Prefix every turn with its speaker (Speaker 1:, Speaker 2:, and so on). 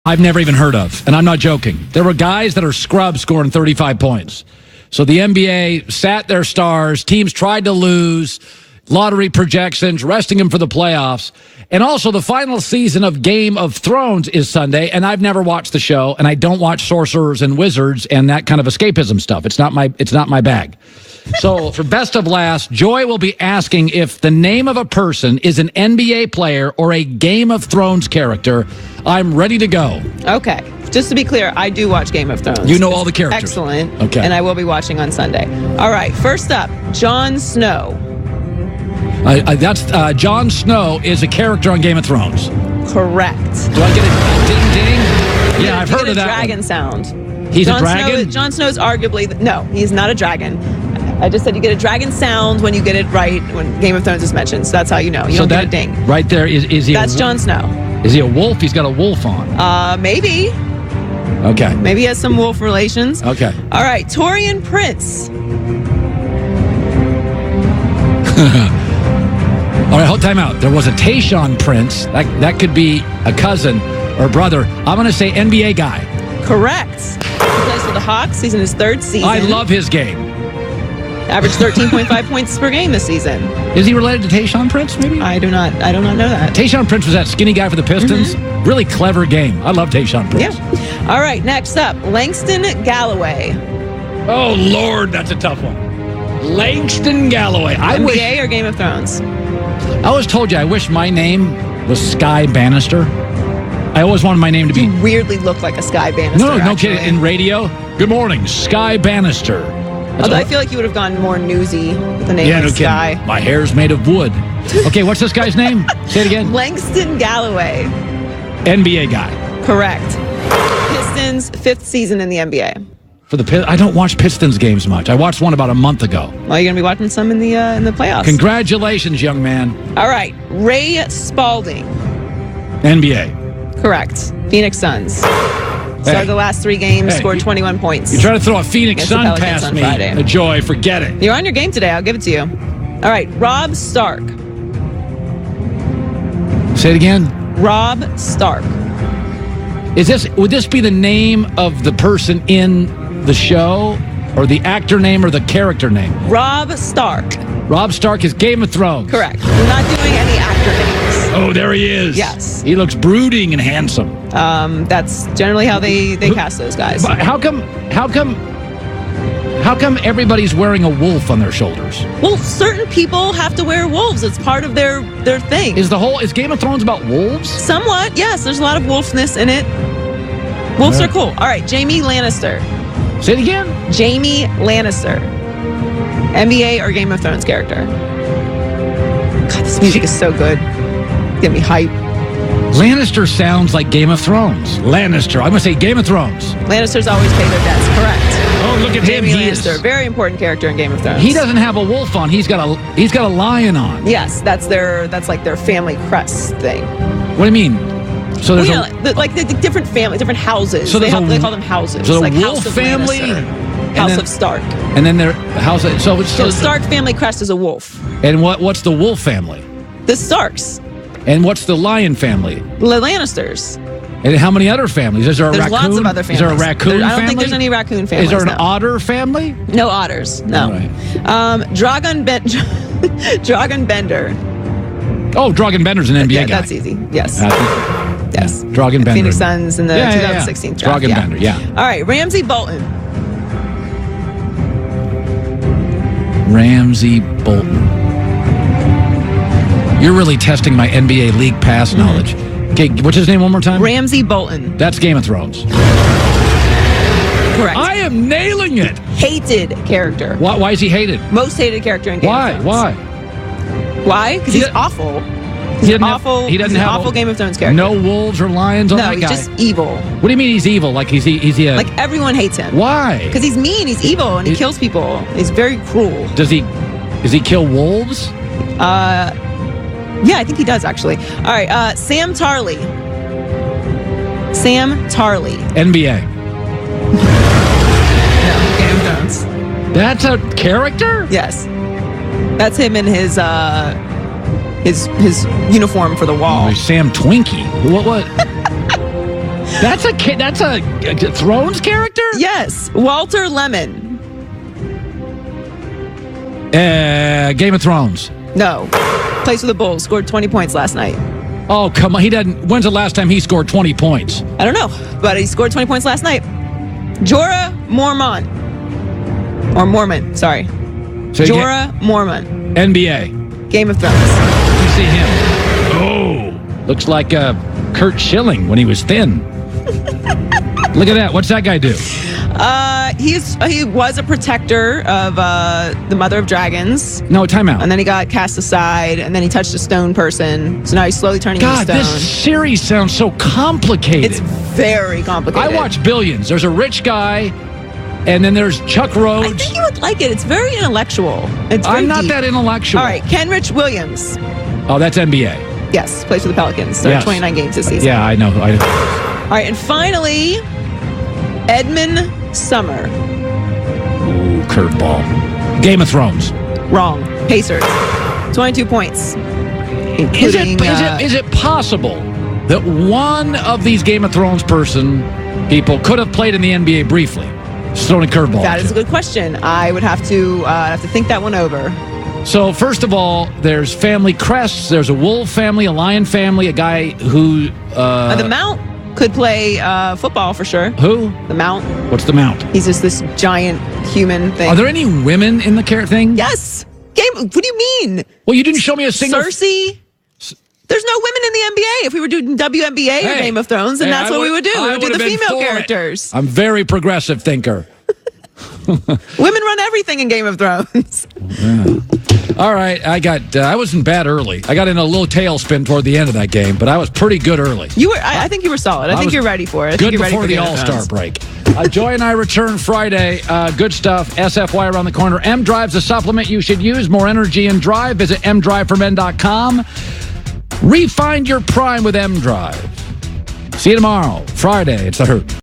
Speaker 1: I've never even heard of, and I'm not joking. There were guys that are scrubs scoring 35 points. So the NBA sat their stars. Teams tried to lose. Lottery projections, resting them for the playoffs. And also the final season of Game of Thrones is Sunday, and I've never watched the show, and I don't watch sorcerers and wizards and that kind of escapism stuff. It's not my bag. So for best of last, Joy will be asking if the name of a person is an NBA player or a Game of Thrones character. I'm ready to go.
Speaker 2: Okay. Just to be clear, I do watch Game of Thrones.
Speaker 1: You know all the characters.
Speaker 2: Excellent.
Speaker 1: Okay.
Speaker 2: And I will be watching on Sunday. All right. First up, Jon Snow.
Speaker 1: Jon Snow is a character on Game of Thrones.
Speaker 2: Correct.
Speaker 1: Do I get a ding ding? Yeah, I've heard of that
Speaker 2: dragon
Speaker 1: one.
Speaker 2: sound.
Speaker 1: He's a dragon?
Speaker 2: Jon Snow is arguably... No, he's not a dragon. I just said you get a dragon sound when you get it right when Game of Thrones is mentioned. So that's how you know. You don't get a ding.
Speaker 1: Right there, is he
Speaker 2: That's Jon Snow.
Speaker 1: Is he a wolf? He's got a wolf on.
Speaker 2: Maybe.
Speaker 1: Okay.
Speaker 2: Maybe he has some wolf relations.
Speaker 1: Okay.
Speaker 2: All right, Torian Prince.
Speaker 1: All right, hold time out. There was a Tayshaun Prince. That could be a cousin or brother. I'm going to say NBA guy.
Speaker 2: Correct. He plays for the Hawks. He's in his third season.
Speaker 1: I love his game.
Speaker 2: Averaged 13.5 points per game this season.
Speaker 1: Is he related to Tayshaun Prince, maybe?
Speaker 2: I do not know that.
Speaker 1: Tayshaun Prince was that skinny guy for the Pistons. Really clever game. I love Tayshaun Prince.
Speaker 2: Yeah. All right, next up, Langston Galloway.
Speaker 1: Oh, Lord, that's a tough one. Langston Galloway.
Speaker 2: NBA or Game of Thrones?
Speaker 1: I always told you, I wish my name was Sky Bannister. I always wanted my name to be...
Speaker 2: You weirdly look like a Sky Bannister,
Speaker 1: No kidding. In radio, good morning, Sky Bannister.
Speaker 2: Although I feel like you would have gone more newsy with the name of Sky.
Speaker 1: Kidding. My hair's made of wood. Okay, what's this guy's name? Say it again.
Speaker 2: Langston Galloway.
Speaker 1: NBA guy.
Speaker 2: Correct. Pistons, 5th season in the NBA.
Speaker 1: I don't watch Pistons games much. I watched one about a month ago.
Speaker 2: Well, you're going to be watching some in the playoffs.
Speaker 1: Congratulations, young man.
Speaker 2: All right. Ray Spalding.
Speaker 1: NBA.
Speaker 2: Correct. Phoenix Suns. Started the last 3 games, scored 21 points.
Speaker 1: You try to throw a Phoenix Sun past me. A Joy, forget it.
Speaker 2: You're on your game today. I'll give it to you. All right. Rob Stark.
Speaker 1: Say it again.
Speaker 2: Rob Stark.
Speaker 1: Would this be the name of the person in the show, or the actor name, or the character name?
Speaker 2: Rob Stark.
Speaker 1: Rob Stark is Game of Thrones.
Speaker 2: Correct. We're not doing any actor names.
Speaker 1: Oh, there he is.
Speaker 2: Yes.
Speaker 1: He looks brooding and handsome.
Speaker 2: That's generally how they cast those guys.
Speaker 1: But how come everybody's wearing a wolf on their shoulders?
Speaker 2: Well, certain people have to wear wolves. It's part of their thing.
Speaker 1: Is Game of Thrones about wolves?
Speaker 2: Somewhat, yes. There's a lot of wolfness in it. Wolves are cool. All right, Jaime Lannister.
Speaker 1: Say it again.
Speaker 2: Jaime Lannister. NBA or Game of Thrones character? God, this music is so good. Get me hype.
Speaker 1: Lannister sounds like Game of Thrones. Lannister. I'm going to say Game of Thrones.
Speaker 2: Lannisters always pay their debts. Correct.
Speaker 1: Oh, look at him.
Speaker 2: Jaime Lannister, very important character in Game of Thrones.
Speaker 1: He doesn't have a wolf on. He's got a lion on.
Speaker 2: Yes, that's like their family crest thing.
Speaker 1: What do you mean? So there's
Speaker 2: the different family, different houses. So they call them houses.
Speaker 1: So
Speaker 2: like
Speaker 1: the wolf
Speaker 2: House of
Speaker 1: family,
Speaker 2: Lannister, House of Stark,
Speaker 1: and then their house. So
Speaker 2: the Stark family crest is a wolf.
Speaker 1: And what's the wolf family?
Speaker 2: The Starks.
Speaker 1: And what's the lion family?
Speaker 2: The Lannisters.
Speaker 1: And how many other families? Is there a raccoon?
Speaker 2: There's lots of other families.
Speaker 1: Is there a raccoon family?
Speaker 2: I don't think there's any raccoon families.
Speaker 1: Is there an otter family?
Speaker 2: No otters. No.
Speaker 1: Right.
Speaker 2: Dragon Bender.
Speaker 1: Oh, Dragon Bender's an NBA guy.
Speaker 2: That's easy. Yes. Yes.
Speaker 1: Dragon Bender.
Speaker 2: Phoenix Suns in the 2016 draft.
Speaker 1: Dragon Bender, yeah.
Speaker 2: All right, Ramsey Bolton.
Speaker 1: Ramsey Bolton. You're really testing my NBA League Pass knowledge. Okay, what's his name one more time?
Speaker 2: Ramsey Bolton.
Speaker 1: That's Game of Thrones.
Speaker 2: Correct.
Speaker 1: I am nailing it.
Speaker 2: Hated character.
Speaker 1: Why is he hated?
Speaker 2: Most hated character in Game of Thrones. Why? Because he's awful. He's an awful Game of Thrones character.
Speaker 1: No wolves or lions on that guy?
Speaker 2: No, he's just evil.
Speaker 1: What do you mean he's evil? Like he's a...
Speaker 2: Like everyone hates him.
Speaker 1: Why?
Speaker 2: Because he's mean, he's evil, and he kills people. He's very cruel.
Speaker 1: Does he kill wolves?
Speaker 2: Yeah, I think he does, actually. All right, Sam Tarly. Sam Tarly.
Speaker 1: NBA.
Speaker 2: No, Game of Thrones.
Speaker 1: That's a character?
Speaker 2: Yes. That's him in his uniform for the wall.
Speaker 1: Oh, Sam Twinkie. What? That's a Thrones character?
Speaker 2: Yes, Walter Lemon.
Speaker 1: Game of Thrones.
Speaker 2: No. Plays for the Bulls. Scored 20 points last night.
Speaker 1: Oh, come on. He doesn't. When's the last time he scored 20 points?
Speaker 2: I don't know, but he scored 20 points last night. Jorah Mormont. Or Mormon, sorry.
Speaker 1: So
Speaker 2: Jorah Mormont.
Speaker 1: NBA.
Speaker 2: Game of Thrones.
Speaker 1: You see him. Oh. Looks like Kurt Schilling when he was thin. Look at that. What's that guy do?
Speaker 2: He was a protector of the Mother of Dragons.
Speaker 1: No, timeout.
Speaker 2: And then he got cast aside, and then he touched a stone person. So now he's slowly turning
Speaker 1: God,
Speaker 2: into stone.
Speaker 1: this series sounds so complicated.
Speaker 2: It's very complicated.
Speaker 1: I watch Billions. There's a rich guy, and then there's Chuck Rhodes.
Speaker 2: I think you would like it. It's very intellectual. It's very
Speaker 1: I'm not
Speaker 2: deep.
Speaker 1: that intellectual.
Speaker 2: All right, Kenrich Williams.
Speaker 1: Oh, that's NBA.
Speaker 2: Yes, plays for the Pelicans. So
Speaker 1: Yes.
Speaker 2: 29 games this season.
Speaker 1: Yeah, I know.
Speaker 2: All right, and finally, Edmund Summer.
Speaker 1: Ooh, curveball. Game of Thrones.
Speaker 2: Wrong. Pacers. 22 points.
Speaker 1: Is
Speaker 2: Including,
Speaker 1: it possible that one of these Game of Thrones people could have played in the NBA briefly? Just throwing a curveball.
Speaker 2: That is a good question. I would have to think that one over.
Speaker 1: So, first of all, there's family crests. There's a wolf family, a lion family, a guy who...
Speaker 2: The Mount could play football for sure.
Speaker 1: Who?
Speaker 2: The Mount.
Speaker 1: What's the Mount?
Speaker 2: He's just this giant human thing.
Speaker 1: Are there any women in the thing?
Speaker 2: Yes. What do you mean?
Speaker 1: Well, you didn't show me a single...
Speaker 2: Cersei? There's no women in the NBA. If we were doing WNBA or Game of Thrones, then that's what we would do. We would do the female characters.
Speaker 1: I'm a very progressive thinker.
Speaker 2: Women run everything in Game of Thrones.
Speaker 1: Yeah. All right, I wasn't bad early. I got in a little tailspin toward the end of that game, but I was pretty good early.
Speaker 2: You were. I think you were solid. I think you're ready for it.
Speaker 1: Good before the All-Star break. Joy and I return Friday. Good stuff. SFY around the corner. M Drive's a supplement you should use. More energy and drive. Visit mdriveformen.com. Refine your prime with M Drive. See you tomorrow, Friday. It's The Hurt.